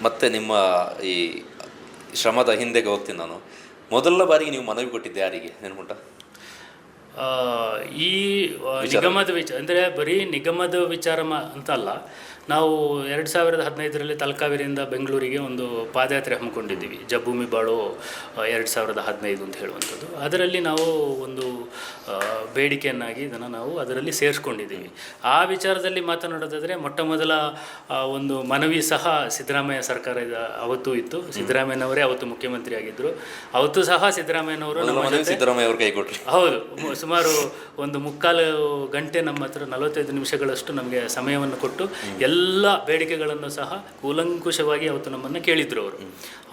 ಮತ್ತೆ ನಿಮ್ಮ ಈ ಶ್ರಮದ ಹಿಂದೆಗೆ ಹೋಗ್ತೀನಿ ನಾನು. ಮೊದಲ ಬಾರಿಗೆ ನೀವು ಮನವಿ ಕೊಟ್ಟಿದ್ದೆ ಯಾರಿಗೆ ನೆನಪುಂಟ? ಈ ನಿಗಮದ ಅಂದರೆ ಬರೀ ನಿಗಮದ ವಿಚಾರ ಅಂತಲ್ಲ, ನಾವು 2015ರಲ್ಲಿ ತಲಕಾವೇರಿಯಿಂದ ಬೆಂಗಳೂರಿಗೆ ಒಂದು ಪಾದಯಾತ್ರೆ ಹಮ್ಮಿಕೊಂಡಿದ್ದೀವಿ, ಜಬ್ಬೂಮಿ ಬಾಳೋ 2015 ಅಂತ ಹೇಳುವಂಥದ್ದು. ಅದರಲ್ಲಿ ನಾವು ಒಂದು ಬೇಡಿಕೆಯನ್ನಾಗಿ ಇದನ್ನು ನಾವು ಅದರಲ್ಲಿ ಸೇರಿಸ್ಕೊಂಡಿದ್ದೀವಿ. ಆ ವಿಚಾರದಲ್ಲಿ ಮಾತನಾಡೋದಾದರೆ ಮೊಟ್ಟ ಮೊದಲ ಒಂದು ಮನವಿ ಸಹ ಸಿದ್ದರಾಮಯ್ಯ ಸರ್ಕಾರದ ಅವತ್ತು ಇತ್ತು. ಸಿದ್ದರಾಮಯ್ಯನವರೇ ಅವತ್ತು ಮುಖ್ಯಮಂತ್ರಿ ಆಗಿದ್ದರು. ಅವತ್ತು ಸಹ ಸಿದ್ದರಾಮಯ್ಯನವರು ಸಿದ್ದರಾಮಯ್ಯ ಅವ್ರ ಕೈ ಕೊಟ್ಟರು. ಹೌದು, ಸುಮಾರು ಒಂದು 3/4 ಗಂಟೆ ನಮ್ಮ ಹತ್ರ 45 ನಿಮಿಷಗಳಷ್ಟು ನಮಗೆ ಸಮಯವನ್ನು ಕೊಟ್ಟು ಎಲ್ಲ ಬೇಡಿಕೆಗಳನ್ನು ಸಹ ಕೂಲಂಕುಷವಾಗಿ ಅವತ್ತು ನಮ್ಮನ್ನು ಕೇಳಿದ್ರು ಅವರು.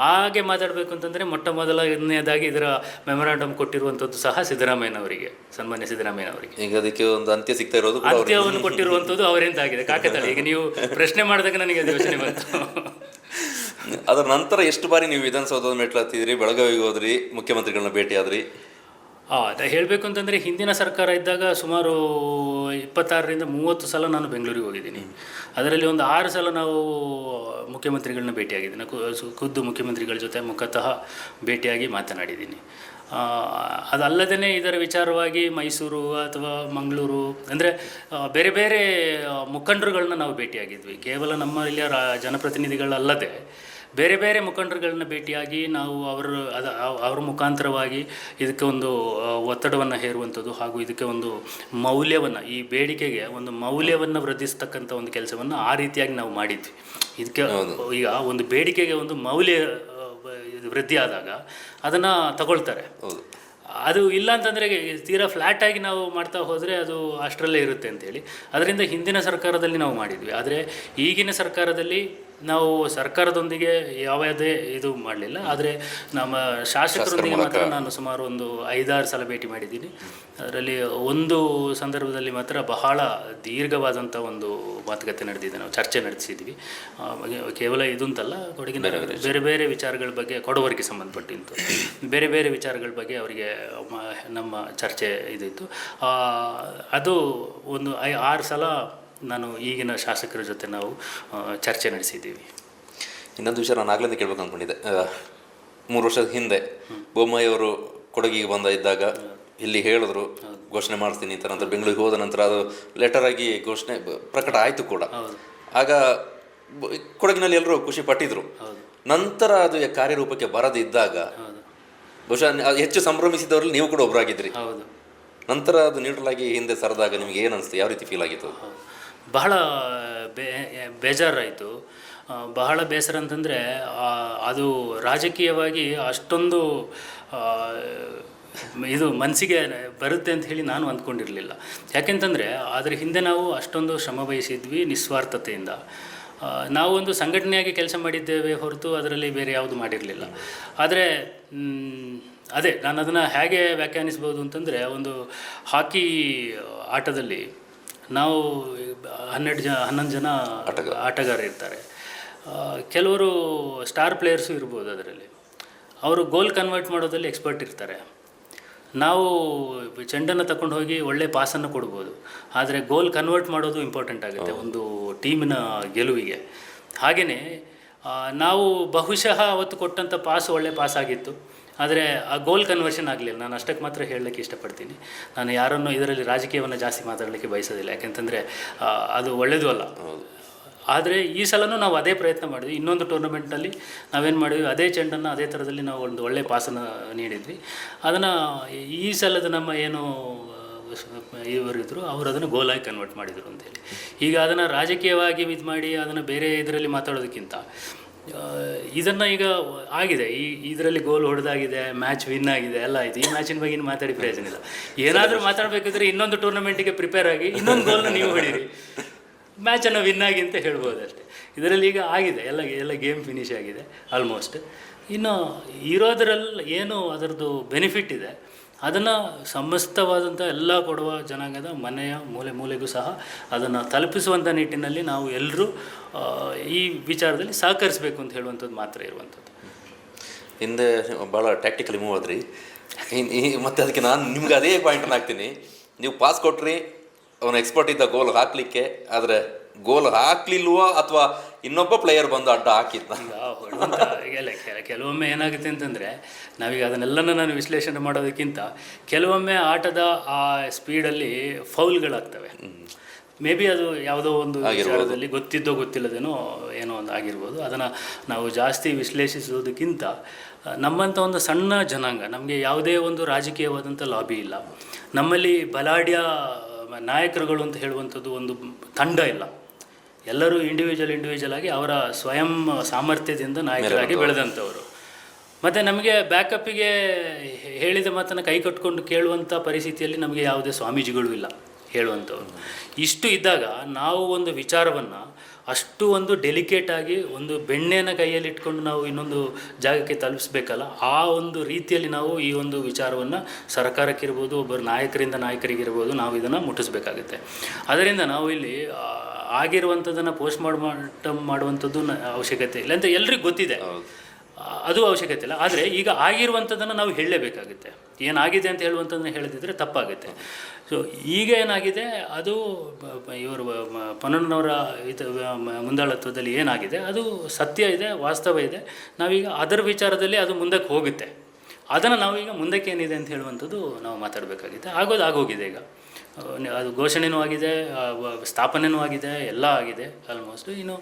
ಹಾಗೆ ಮಾತಾಡಬೇಕು ಅಂತಂದರೆ ಮೊಟ್ಟ ಮೊದಲನೇದಾಗಿ ಇದರ ಮೆಮೊರಾಂಡಮ್ ಕೊಟ್ಟಿರುವಂಥದ್ದು ಸಹ ಸಿದ್ದರಾಮಯ್ಯನವರಿಗೆ, ಸನ್ಮಾನ್ಯ ಸಿದ್ದರಾಮಯ್ಯನವರಿಗೆ. ಈಗ ಅದಕ್ಕೆ ಒಂದು ಅಂತ್ಯ ಸಿಗ್ತಾ ಇರೋದು, ಅಂತ್ಯವನ್ನು ಕೊಟ್ಟಿರುವಂಥದ್ದು ಅವರಿಂದಾಗಿದೆ, ಕಾಕತಾಳಿ. ಈಗ ನೀವು ಪ್ರಶ್ನೆ ಮಾಡಿದಾಗ ನನಗೆ ಅದು ಯೋಚನೆ ಬಂತು. ಅದರ ನಂತರ ಎಷ್ಟು ಬಾರಿ ನೀವು ವಿಧಾನಸೌಧದ ಮೆಟ್ಲು ಹತ್ತಿದ್ರಿ, ಬೆಳಗಾವಿಗೆ ಹೋದ್ರಿ, ಮುಖ್ಯಮಂತ್ರಿಗಳನ್ನ ಭೇಟಿ ಆದ್ರಿ? ಹೇಳಬೇಕು ಅಂತಂದರೆ ಹಿಂದಿನ ಸರ್ಕಾರ ಇದ್ದಾಗ ಸುಮಾರು 26ರಿಂದ 30 ಸಲ ನಾನು ಬೆಂಗಳೂರಿಗೆ ಹೋಗಿದ್ದೀನಿ. ಅದರಲ್ಲಿ ಒಂದು 6 ಸಲ ನಾವು ಮುಖ್ಯಮಂತ್ರಿಗಳನ್ನ ಭೇಟಿಯಾಗಿದ್ದೀನಿ. ಖುದ್ದು ಮುಖ್ಯಮಂತ್ರಿಗಳ ಜೊತೆ ಮುಖತಃ ಭೇಟಿಯಾಗಿ ಮಾತನಾಡಿದ್ದೀನಿ. ಅದಲ್ಲದೇ ಇದರ ವಿಚಾರವಾಗಿ ಮೈಸೂರು ಅಥವಾ ಮಂಗಳೂರು ಅಂದರೆ ಬೇರೆ ಬೇರೆ ಮುಖಂಡರುಗಳನ್ನ ನಾವು ಭೇಟಿಯಾಗಿದ್ವಿ. ಕೇವಲ ನಮ್ಮ ಇಲ್ಲಿಯ ಜನಪ್ರತಿನಿಧಿಗಳಲ್ಲದೆ ಬೇರೆ ಬೇರೆ ಮುಖಂಡರುಗಳನ್ನ ಭೇಟಿಯಾಗಿ ನಾವು ಅವರ ಮುಖಾಂತರವಾಗಿ ಇದಕ್ಕೆ ಒಂದು ಒತ್ತಡವನ್ನು ಹೇರುವಂಥದ್ದು ಹಾಗೂ ಇದಕ್ಕೆ ಒಂದು ಮೌಲ್ಯವನ್ನು, ಈ ಬೇಡಿಕೆಗೆ ಒಂದು ಮೌಲ್ಯವನ್ನು ವೃದ್ಧಿಸ್ತಕ್ಕಂಥ ಒಂದು ಕೆಲಸವನ್ನು ಆ ರೀತಿಯಾಗಿ ನಾವು ಮಾಡಿದ್ವಿ. ಇದಕ್ಕೆ ಈಗ ಒಂದು ಬೇಡಿಕೆಗೆ ಒಂದು ಮೌಲ್ಯ ವೃದ್ಧಿ ಆದಾಗ ಅದನ್ನು ತಗೊಳ್ತಾರೆ. ಅದು ಇಲ್ಲ ಅಂತಂದರೆ ತೀರಾ ಫ್ಲ್ಯಾಟಾಗಿ ನಾವು ಮಾಡ್ತಾ ಹೋದರೆ ಅದು ಅಷ್ಟರಲ್ಲೇ ಇರುತ್ತೆ ಅಂಥೇಳಿ ಅದರಿಂದ ಹಿಂದಿನ ಸರ್ಕಾರದಲ್ಲಿ ನಾವು ಮಾಡಿದ್ವಿ. ಆದರೆ ಈಗಿನ ಸರ್ಕಾರದಲ್ಲಿ ನಾವು ಸರ್ಕಾರದೊಂದಿಗೆ ಯಾವುದೇ ಇದು ಮಾಡಲಿಲ್ಲ. ಆದರೆ ನಮ್ಮ ಶಾಸಕರೊಂದಿಗೆ ಮಾತ್ರ ನಾನು ಸುಮಾರು ಒಂದು 5-6 ಸಲ ಭೇಟಿ ಮಾಡಿದ್ದೀನಿ. ಅದರಲ್ಲಿ ಒಂದು ಸಂದರ್ಭದಲ್ಲಿ ಮಾತ್ರ ಬಹಳ ದೀರ್ಘವಾದಂಥ ಒಂದು ಮಾತುಕತೆ ನಡೆದಿದೆ, ನಾವು ಚರ್ಚೆ ನಡೆಸಿದ್ವಿ. ಕೇವಲ ಇದು ಅಂತಲ್ಲ, ಕೊಡಗಿನ ಬೇರೆ ಬೇರೆ ವಿಚಾರಗಳ ಬಗ್ಗೆ, ಕೊಡವರಿಗೆ ಸಂಬಂಧಪಟ್ಟಿದ್ದು ಬೇರೆ ಬೇರೆ ವಿಚಾರಗಳ ಬಗ್ಗೆ ಅವರಿಗೆ ನಮ್ಮ ಚರ್ಚೆ ಇದಿತ್ತು. ಅದು ಒಂದು 6 ಸಲ ನಾನು ಈಗಿನ ಶಾಸಕರ ಜೊತೆ ನಾವು ಚರ್ಚೆ ನಡೆಸಿದ್ದೀವಿ. ಇನ್ನೊಂದು ವಿಷಯ ನಾನು ಆಗ್ಲಿಂದ ಕೇಳಬೇಕು ಅಂದ್ಕೊಂಡಿದ್ದೆ. 3 ವರ್ಷದ ಹಿಂದೆ ಬೊಮ್ಮಾಯಿ ಅವರು ಕೊಡಗಿಗೆ ಇದ್ದಾಗ ಇಲ್ಲಿ ಹೇಳಿದ್ರು ಘೋಷಣೆ ಮಾಡ್ತೀನಿ ಅಂತ. ನಂತರ ಬೆಂಗಳೂರಿಗೆ ಹೋದ ನಂತರ ಅದು ಲೆಟರ್ ಆಗಿ ಘೋಷಣೆ ಪ್ರಕಟ ಆಯಿತು ಕೂಡ. ಆಗ ಕೊಡಗಿನಲ್ಲಿ ಎಲ್ಲರೂ ಖುಷಿ ಪಟ್ಟಿದ್ರು. ನಂತರ ಅದು ಕಾರ್ಯರೂಪಕ್ಕೆ ಬರದಿದ್ದಾಗ ಬಹುಶಃ ಹೆಚ್ಚು ಸಂಭ್ರಮಿಸಿದವರಲ್ಲಿ ನೀವು ಕೂಡ ಒಬ್ಬರಾಗಿದ್ರಿ. ನಂತರ ಅದು ನ್ಯೂಟ್ರಲ್ ಆಗಿ ಹಿಂದೆ ಸರಿದಾಗ ನಿಮಗೆ ಏನು ಅನಿಸ್ತು? ಯಾವ ರೀತಿ ಫೀಲ್ ಆಗಿತ್ತು? ಬಹಳ ಬೇಜಾರಾಯಿತು. ಬಹಳ ಬೇಸರ ಅಂತಂದರೆ ಅದು ರಾಜಕೀಯವಾಗಿ ಅಷ್ಟೊಂದು ಇದು ಮನಸ್ಸಿಗೆ ಬರುತ್ತೆ ಅಂತ ಹೇಳಿ ನಾನು ಅಂದ್ಕೊಂಡಿರಲಿಲ್ಲ. ಯಾಕೆಂತಂದರೆ ಅದರ ಹಿಂದೆ ನಾವು ಅಷ್ಟೊಂದು ಶ್ರಮ ವಹಿಸಿದ್ವಿ ನಿಸ್ವಾರ್ಥತೆಯಿಂದ. ನಾವು ಒಂದು ಸಂಘಟನೆಯಾಗಿ ಕೆಲಸ ಮಾಡಿದ್ದೇವೆ ಹೊರತು ಅದರಲ್ಲಿ ಬೇರೆ ಯಾವುದು ಮಾಡಿರಲಿಲ್ಲ. ಆದರೆ ಅದೇ ನಾನು ಅದನ್ನು ಹೇಗೆ ವ್ಯಾಖ್ಯಾನಿಸ್ಬೋದು ಅಂತಂದರೆ, ಒಂದು ಹಾಕಿ ಆಟದಲ್ಲಿ ನಾವು 11 ಜನ ಆಟಗಾರ ಇರ್ತಾರೆ. ಕೆಲವರು ಸ್ಟಾರ್ ಪ್ಲೇಯರ್ಸು ಇರ್ಬೋದು. ಅದರಲ್ಲಿ ಅವರು ಗೋಲ್ ಕನ್ವರ್ಟ್ ಮಾಡೋದಲ್ಲಿ ಎಕ್ಸ್ಪರ್ಟ್ ಇರ್ತಾರೆ. ನಾವು ಚೆಂಡನ್ನು ತಗೊಂಡು ಹೋಗಿ ಒಳ್ಳೆ ಪಾಸನ್ನು ಕೊಡ್ಬೋದು, ಆದರೆ ಗೋಲ್ ಕನ್ವರ್ಟ್ ಮಾಡೋದು ಇಂಪಾರ್ಟೆಂಟ್ ಆಗುತ್ತೆ ಒಂದು ಟೀಮಿನ ಗೆಲುವಿಗೆ. ಹಾಗೆಯೇ ನಾವು ಬಹುಶಃ ಅವತ್ತು ಕೊಟ್ಟಂಥ ಪಾಸ್ ಒಳ್ಳೆ ಪಾಸ್ ಆಗಿತ್ತು, ಆದರೆ ಆ ಗೋಲ್ ಕನ್ವರ್ಷನ್ ಆಗಲಿಲ್ಲ. ನಾನು ಅಷ್ಟಕ್ಕೆ ಮಾತ್ರ ಹೇಳಲಿಕ್ಕೆ ಇಷ್ಟಪಡ್ತೀನಿ. ನಾನು ಯಾರನ್ನು ಇದರಲ್ಲಿ ರಾಜಕೀಯವನ್ನು ಜಾಸ್ತಿ ಮಾತಾಡಲಿಕ್ಕೆ ಬಯಸೋದಿಲ್ಲ, ಯಾಕೆಂತಂದರೆ ಅದು ಒಳ್ಳೆಯದು ಅಲ್ಲ. ಆದರೆ ಈ ಸಲನೂ ನಾವು ಅದೇ ಪ್ರಯತ್ನ ಮಾಡಿದ್ವಿ. ಇನ್ನೊಂದು ಟೂರ್ನಮೆಂಟ್ನಲ್ಲಿ ನಾವೇನು ಮಾಡಿದ್ವಿ, ಅದೇ ಚೆಂಡನ್ನು ಅದೇ ಥರದಲ್ಲಿ ನಾವು ಒಂದು ಒಳ್ಳೆಯ ಪಾಸನ್ನು ನೀಡಿದ್ವಿ. ಅದನ್ನು ಈ ಸಲದ ನಮ್ಮ ಏನು ಇವರಿದ್ದರು ಅವರು ಅದನ್ನು ಗೋಲಾಗಿ ಕನ್ವರ್ಟ್ ಮಾಡಿದರು ಅಂತೇಳಿ. ಈಗ ಅದನ್ನು ರಾಜಕೀಯವಾಗಿ ಇದು ಮಾಡಿ ಅದನ್ನು ಬೇರೆ ಇದರಲ್ಲಿ ಮಾತಾಡೋದಕ್ಕಿಂತ ಇದನ್ನು ಈಗ ಆಗಿದೆ, ಇದರಲ್ಲಿ ಗೋಲ್ ಹೊಡೆದಾಗಿದೆ, ಮ್ಯಾಚ್ ವಿನ್ ಆಗಿದೆ, ಎಲ್ಲ ಆಯಿತು. ಈ ಮ್ಯಾಚಿನ ಬಗ್ಗೆ ಮಾತಾಡಿ ಪ್ರಯೋಜನ ಇಲ್ಲ. ಏನಾದರೂ ಮಾತಾಡಬೇಕಿದ್ರೆ ಇನ್ನೊಂದು ಟೂರ್ನಮೆಂಟಿಗೆ ಪ್ರಿಪೇರ್ ಆಗಿ ಇನ್ನೊಂದು ಗೋಲ್ನ ನೀವು ಹೊಡೀರಿ, ಮ್ಯಾಚನ್ನು ವಿನ್ ಆಗಿ ಅಂತ ಹೇಳ್ಬೋದು ಅಷ್ಟೇ. ಇದರಲ್ಲಿ ಈಗ ಆಗಿದೆ, ಎಲ್ಲ ಗೇಮ್ ಫಿನಿಶ್ ಆಗಿದೆ ಆಲ್ಮೋಸ್ಟ್. ಇನ್ನು ಇರೋದರಲ್ಲಿ ಏನು ಅದರದ್ದು ಬೆನಿಫಿಟ್ ಇದೆ ಅದನ್ನು ಸಮಸ್ತವಾದಂಥ ಎಲ್ಲ ಕೊಡುವ ಜನಾಂಗದ ಮನೆಯ ಮೂಲೆ ಮೂಲೆಗೂ ಸಹ ಅದನ್ನು ತಲುಪಿಸುವಂಥ ನಿಟ್ಟಿನಲ್ಲಿ ನಾವು ಎಲ್ಲರೂ ಈ ವಿಚಾರದಲ್ಲಿ ಸಹಕರಿಸಬೇಕು ಅಂತ ಹೇಳುವಂಥದ್ದು ಮಾತ್ರ ಇರುವಂಥದ್ದು. ಹಿಂದೆ ಭಾಳ ಟ್ಯಾಕ್ಟಿಕಲಿ ಮೂವ್ ಆದ್ರಿ. ಮತ್ತು ಅದಕ್ಕೆ ನಾನು ನಿಮ್ಗೆ ಅದೇ ಪಾಯಿಂಟನ್ನು ಹಾಕ್ತೀನಿ. ನೀವು ಪಾಸ್ ಕೊಟ್ರಿ, ಅವನು ಎಕ್ಸ್ಪರ್ಟ್ ಇದ್ದ ಗೋಲ್ ಹಾಕ್ಲಿಕ್ಕೆ, ಆದರೆ ಗೋಲ್ ಹಾಕ್ಲಿಲ್ವೋ ಅಥವಾ ಇನ್ನೊಬ್ಬ ಪ್ಲೇಯರ್ ಬಂದು ಅಡ್ಡ ಹಾಕಿದ್ದ. ಈಗ ಹೊಡೆದಂಥ ಕೆಲವೊಮ್ಮೆ ಏನಾಗುತ್ತೆ ಅಂತಂದರೆ, ನಾವೀಗ ಅದನ್ನೆಲ್ಲನೂ ನಾನು ವಿಶ್ಲೇಷಣೆ ಮಾಡೋದಕ್ಕಿಂತ ಕೆಲವೊಮ್ಮೆ ಆಟದ ಆ ಸ್ಪೀಡಲ್ಲಿ ಫೌಲ್ಗಳಾಗ್ತವೆ. ಮೇ ಬಿ ಅದು ಯಾವುದೋ ಒಂದು ವಿಚಾರದಲ್ಲಿ ಗೊತ್ತಿದ್ದೋ ಗೊತ್ತಿಲ್ಲದೇನೋ ಏನೋ ಒಂದು ಆಗಿರ್ಬೋದು. ಅದನ್ನು ನಾವು ಜಾಸ್ತಿ ವಿಶ್ಲೇಷಿಸೋದಕ್ಕಿಂತ ನಮ್ಮಂಥ ಒಂದು ಸಣ್ಣ ಜನಾಂಗ, ನಮಗೆ ಯಾವುದೇ ಒಂದು ರಾಜಕೀಯವಾದಂಥ ಲಾಬಿ ಇಲ್ಲ, ನಮ್ಮಲ್ಲಿ ಬಲಾಢ್ಯ ನಾಯಕರುಗಳು ಅಂತ ಹೇಳುವಂಥದ್ದು ಒಂದು ತಂಡ ಇಲ್ಲ. ಎಲ್ಲರೂ ಇಂಡಿವಿಜುವಲ್ ಆಗಿ ಅವರ ಸ್ವಯಂ ಸಾಮರ್ಥ್ಯದಿಂದ ನಾಯಕರಾಗಿ ಬೆಳೆದಂಥವರು. ಮತ್ತು ನಮಗೆ ಬ್ಯಾಕಪ್ಪಿಗೆ ಹೇಳಿದ ಮಾತನ್ನು ಕೈ ಕಟ್ಕೊಂಡು ಕೇಳುವಂಥ ಪರಿಸ್ಥಿತಿಯಲ್ಲಿ ನಮಗೆ ಯಾವುದೇ ಸ್ವಾಮೀಜಿಗಳು ಇಲ್ಲ ಹೇಳುವಂಥವ್ರು. ಇಷ್ಟು ಇದ್ದಾಗ ನಾವು ಒಂದು ವಿಚಾರವನ್ನು ಅಷ್ಟು ಒಂದು ಡೆಲಿಕೇಟಾಗಿ ಒಂದು ಬೆಣ್ಣೆನ ಕೈಯಲ್ಲಿ ಇಟ್ಕೊಂಡು ನಾವು ಇನ್ನೊಂದು ಜಾಗಕ್ಕೆ ತಲುಪಿಸ್ಬೇಕಲ್ಲ, ಆ ಒಂದು ರೀತಿಯಲ್ಲಿ ನಾವು ಈ ಒಂದು ವಿಚಾರವನ್ನು ಸರ್ಕಾರಕ್ಕಿರ್ಬೋದು, ಒಬ್ಬರು ನಾಯಕರಿಗಿರ್ಬೋದು, ನಾವು ಇದನ್ನು ಮುಟ್ಟಿಸ್ಬೇಕಾಗುತ್ತೆ. ಅದರಿಂದ ನಾವು ಇಲ್ಲಿ ಆಗಿರುವಂಥದ್ದನ್ನು ಪೋಸ್ಟ್ ಮಾರ್ಟಮ್ ಮಾಡುವಂಥದ್ದು ಅವಶ್ಯಕತೆ ಇಲ್ಲ ಅಂತ ಎಲ್ರಿಗೂ ಗೊತ್ತಿದೆ, ಅದು ಅವಶ್ಯಕತೆ ಇಲ್ಲ. ಆದರೆ ಈಗ ಆಗಿರುವಂಥದ್ದನ್ನು ನಾವು ಹೇಳಲೇಬೇಕಾಗುತ್ತೆ. ಏನಾಗಿದೆ ಅಂತ ಹೇಳುವಂಥದ್ದನ್ನು ಹೇಳದಿದ್ದರೆ ತಪ್ಪಾಗುತ್ತೆ. ಸೊ ಈಗ ಏನಾಗಿದೆ, ಅದು ಇವರು ಪೊನ್ನಣ್ಣನವರ ಮುಂದಾಳತ್ವದಲ್ಲಿ ಏನಾಗಿದೆ ಅದು ಸತ್ಯ ಇದೆ, ವಾಸ್ತವ ಇದೆ. ನಾವೀಗ ಅದರ ವಿಚಾರದಲ್ಲಿ ಅದು ಮುಂದಕ್ಕೆ ಹೋಗುತ್ತೆ. ಅದನ್ನು ನಾವೀಗ ಮುಂದಕ್ಕೆ ಏನಿದೆ ಅಂತ ಹೇಳುವಂಥದ್ದು ನಾವು ಮಾತಾಡಬೇಕಾಗಿದೆ. ಆಗೋಗಿದೆ. ಈಗ ಅದು ಘೋಷಣೆಯೂ ಆಗಿದೆ, ಸ್ಥಾಪನೆಯೂ ಆಗಿದೆ, ಎಲ್ಲ ಆಗಿದೆ ಆಲ್ಮೋಸ್ಟ್. ಇನ್ನು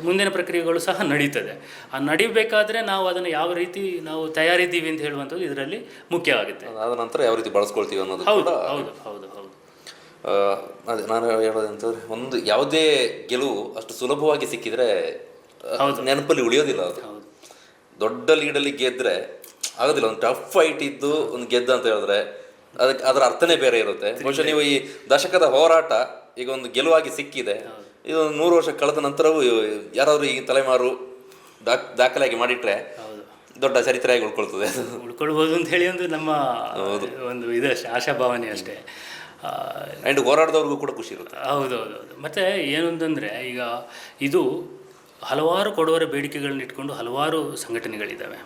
ಮುಂದಿನ ಪ್ರಕ್ರಿಯೆಗಳು ಸಹ ನಡೀತದೆ. ಆ ನಡಿಬೇಕಾದ್ರೆ ನಾವು ಅದನ್ನು ಯಾವ ರೀತಿ ನಾವು ತಯಾರಿದ್ದೀವಿ ಅಂತ ಹೇಳುವಂಥದ್ದು ಇದರಲ್ಲಿ ಮುಖ್ಯವಾಗುತ್ತೆ. ಅದ ನಂತರ ಯಾವ ರೀತಿ ಬಳಸ್ಕೊಳ್ತೀವಿ ಅನ್ನೋದು. ಹೌದು. ಅದೇ ನಾನು ಹೇಳೋದಂತಂದ್ರೆ, ಒಂದು ಯಾವುದೇ ಗೆಲುವು ಅಷ್ಟು ಸುಲಭವಾಗಿ ಸಿಕ್ಕಿದ್ರೆ ನೆನಪಲ್ಲಿ ಉಳಿಯೋದಿಲ್ಲ. ಅದು ದೊಡ್ಡ ಲೀಡಲ್ಲಿ ಗೆದ್ದರೆ ಆಗೋದಿಲ್ಲ. ಒಂದು ಟಫ್ ಫೈಟ್ ಇದ್ದು ಒಂದು ಗೆದ್ದ ಅಂತ ಹೇಳಿದ್ರೆ ಅದಕ್ಕೆ ಅದರ ಅರ್ಥನೇ ಬೇರೆ ಇರುತ್ತೆ. ಬಹುಶಃ ನೀವು ಈ ದಶಕದ ಹೋರಾಟ ಈಗ ಒಂದು ಗೆಲುವಾಗಿ ಸಿಕ್ಕಿದೆ, ಇದು 100 ವರ್ಷ ಕಳೆದ ನಂತರವೂ ಯಾರಾದರೂ ಈ ತಲೆಮಾರು ದಾಖಲೆಯಾಗಿ ಮಾಡಿಟ್ರೆ ದೊಡ್ಡ ಚರಿತ್ರೆಯಾಗಿ ಉಳ್ಕೊಳ್ಬೋದು ಅಂತ ಹೇಳಿ ಒಂದು ನಮ್ಮ ಒಂದು ಇದಷ್ಟೇ ಆಶಾಭಾವನೆ ಅಷ್ಟೇ. ಆ್ಯಂಡ್ ಹೋರಾಟದವ್ರಿಗೂ ಕೂಡ ಖುಷಿ ಇರುತ್ತೆ. ಹೌದೌದು. ಮತ್ತು ಏನು ಅಂತಂದರೆ, ಈಗ ಇದು ಹಲವಾರು ಕೊಡುವರ ಬೇಡಿಕೆಗಳನ್ನ ಇಟ್ಕೊಂಡು ಹಲವಾರು ಸಂಘಟನೆಗಳಿದ್ದಾವೆ.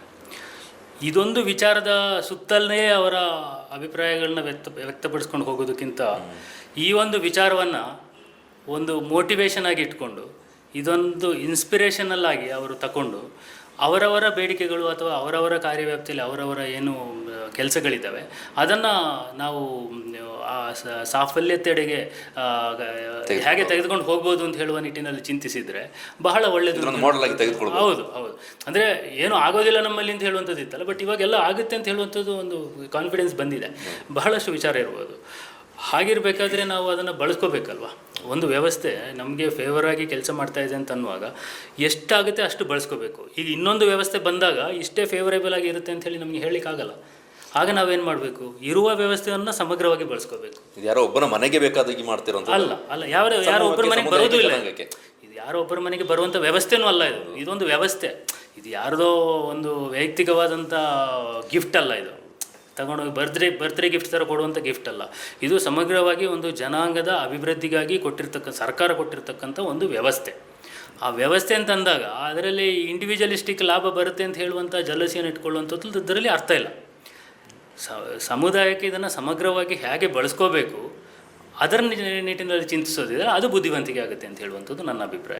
ಇದೊಂದು ವಿಚಾರದ ಸುತ್ತಲೇ ಅವರ ಅಭಿಪ್ರಾಯಗಳನ್ನ ವ್ಯಕ್ತಪಡಿಸ್ಕೊಂಡು ಹೋಗೋದಕ್ಕಿಂತ ಈ ಒಂದು ವಿಚಾರವನ್ನು ಒಂದು ಮೋಟಿವೇಶನ್ ಆಗಿ ಇಟ್ಕೊಂಡು, ಇದೊಂದು ಇನ್ಸ್ಪಿರೇಷನಲ್ ಆಗಿ ಅವರು ತಗೊಂಡು ಅವರವರ ಬೇಡಿಕೆಗಳು ಅಥವಾ ಅವರವರ ಕಾರ್ಯವ್ಯಾಪ್ತಿಯಲ್ಲಿ ಅವರವರ ಏನು ಕೆಲಸಗಳಿದ್ದಾವೆ ಅದನ್ನು ನಾವು ಸಾಫಲ್ಯತೆಡೆಗೆ ಹೇಗೆ ತೆಗೆದುಕೊಂಡು ಹೋಗ್ಬೋದು ಅಂತ ಹೇಳುವ ನಿಟ್ಟಿನಲ್ಲಿ ಚಿಂತಿಸಿದರೆ ಬಹಳ ಒಳ್ಳೆಯದು. ಹೌದು. ಅಂದರೆ ಏನೂ ಆಗೋದಿಲ್ಲ ನಮ್ಮಲ್ಲಿ ಅಂತ ಹೇಳುವಂಥದ್ದು ಇತ್ತಲ್ಲ, ಬಟ್ ಇವಾಗೆಲ್ಲ ಆಗುತ್ತೆ ಅಂತ ಹೇಳುವಂಥದ್ದು ಒಂದು ಕಾನ್ಫಿಡೆನ್ಸ್ ಬಂದಿದೆ. ಬಹಳಷ್ಟು ವಿಚಾರ ಇರ್ಬೋದು. ಹಾಗಿರಬೇಕಾದ್ರೆ ನಾವು ಅದನ್ನು ಬಳಸ್ಕೋಬೇಕಲ್ವ. ಒಂದು ವ್ಯವಸ್ಥೆ ನಮಗೆ ಫೇವರಾಗಿ ಕೆಲಸ ಮಾಡ್ತಾ ಇದೆ ಅಂತ ಅನ್ನುವಾಗ ಎಷ್ಟಾಗುತ್ತೆ ಅಷ್ಟು ಬಳಸ್ಕೋಬೇಕು. ಈಗ ಇನ್ನೊಂದು ವ್ಯವಸ್ಥೆ ಬಂದಾಗ ಇಷ್ಟೇ ಫೇವರೇಬಲ್ ಆಗಿ ಇರುತ್ತೆ ಅಂತ ಹೇಳಿ ನಮಗೆ ಹೇಳಲಿಕ್ಕಾಗಲ್ಲ. ಆಗ ನಾವೇನು ಮಾಡಬೇಕು, ಇರುವ ವ್ಯವಸ್ಥೆಯನ್ನು ಸಮಗ್ರವಾಗಿ ಬಳಸ್ಕೋಬೇಕು. ಯಾರೋ ಒಬ್ಬನ ಮನೆಗೆ ಬೇಕಾದಾಗಿ ಮಾಡ್ತಿರೋ ಅಲ್ಲ ಯಾರೋ ಒಬ್ಬರ ಮನೆಗೆ ಬರೋದು ಇಲ್ಲ. ಇದು ಯಾರೋ ಒಬ್ಬರ ಮನೆಗೆ ಬರುವಂಥ ವ್ಯವಸ್ಥೆನೂ ಅಲ್ಲ. ಇದೊಂದು ವ್ಯವಸ್ಥೆ. ಇದು ಯಾರದೋ ಒಂದು ವೈಯಕ್ತಿಕವಾದಂಥ ಗಿಫ್ಟ್ ಅಲ್ಲ. ಇದು ತಗೊಂಡೋಗಿ ಬರ್ತ್ಡೇ ಗಿಫ್ಟ್ ಥರ ಕೊಡುವಂಥ ಗಿಫ್ಟ್ ಅಲ್ಲ. ಇದು ಸಮಗ್ರವಾಗಿ ಒಂದು ಜನಾಂಗದ ಅಭಿವೃದ್ಧಿಗಾಗಿ ಸರ್ಕಾರ ಕೊಟ್ಟಿರ್ತಕ್ಕಂಥ ಒಂದು ವ್ಯವಸ್ಥೆ. ಆ ವ್ಯವಸ್ಥೆ ಅಂತ ಅಂದಾಗ ಅದರಲ್ಲಿ ಇಂಡಿವಿಜುವಲಿಸ್ಟಿಕ್ ಲಾಭ ಬರುತ್ತೆ ಅಂತ ಹೇಳುವಂಥ ಜಲಸಿಯನ್ನು ಇಟ್ಕೊಳ್ಳುವಂಥದ್ದು ಇದರಲ್ಲಿ ಅರ್ಥ ಇಲ್ಲ. ಸಮುದಾಯಕ್ಕೆ ಇದನ್ನು ಸಮಗ್ರವಾಗಿ ಹೇಗೆ ಬಳಸ್ಕೋಬೇಕು ಅದರ ನಿಟ್ಟಿನಲ್ಲಿ ಚಿಂತಿಸೋದಿದ್ರೆ ಅದು ಬುದ್ಧಿವಂತಿಕೆ ಆಗುತ್ತೆ ಅಂತ ಹೇಳುವಂಥದ್ದು ನನ್ನ ಅಭಿಪ್ರಾಯ.